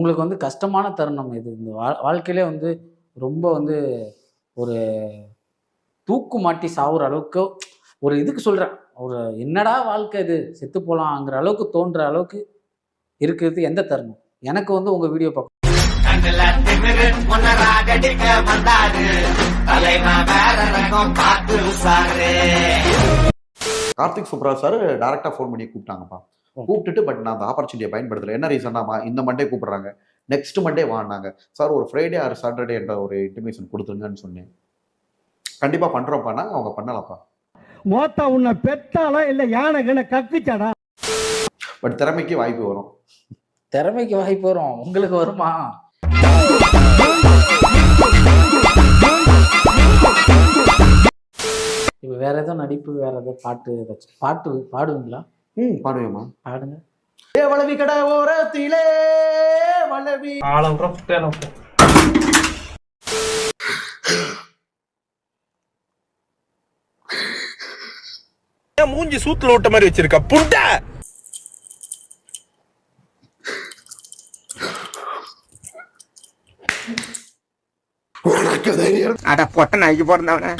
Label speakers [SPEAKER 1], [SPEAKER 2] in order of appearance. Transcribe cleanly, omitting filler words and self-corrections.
[SPEAKER 1] உங்களுக்கு வந்து கஷ்டமான தருணம் இது. இந்த வாழ்க்கையிலே வந்து ரொம்ப வந்து ஒரு தூக்கு மாட்டி சாவுற அளவுக்கு ஒரு இதுக்கு சொல்றேன். ஒரு என்னடா வாழ்க்கை இது செத்து போலாங்கிற அளவுக்கு தோன்ற அளவுக்கு இருக்கிறது எந்த தருணம்? எனக்கு வந்து உங்க வீடியோ பார்க்க
[SPEAKER 2] கார்த்திக் சுப்ராஜ் சார் டைரக்டா ஃபோன் பண்ணி கூப்பிட்டாங்கப்பா. கூப்பிட்டுட்டு பட் நான் அந்த ஆப்பர்ச்சுனிட்டியை பயன்படுத்தல. என்ன ரீசன்னா இந்த மண்டே கூப்பிடுறாங்க, நெக்ஸ்ட் மண்டே வாங்கினாங்க சார். ஒரு ஃப்ரைடே ஆர் சாட்டர்டே என்ற ஒரு இன்டிமேஷன் கொடுத்துருங்கன்னு சொன்னேன். கண்டிப்பா பண்றோம்ப்பானா அவங்க பண்ணலாம்ப்பா.
[SPEAKER 3] மோத்தா உன்னை பெத்தாலா இல்ல யானை கண்ண கக்குச்சாடா.
[SPEAKER 2] பட் திறமைக்கு வாய்ப்பு வரும்.
[SPEAKER 1] திறமைக்கு வாய்ப்பு வரும், உங்களுக்கு வருமா? இப்ப வேற ஏதோ நடிப்பு, வேற ஏதோ பாட்டு, ஏதாச்சும் பாட்டு பாடுவீங்களா?
[SPEAKER 2] பாடுவேமா?
[SPEAKER 1] பாடுங்க.
[SPEAKER 2] வளவி கடை ஓரத்திலே வளவி
[SPEAKER 4] மூஞ்சி சூத்துல விட்ட மாதிரி வச்சிருக்க புண்டை. அட பொட்ட நாய்க்கு பிறந்தவன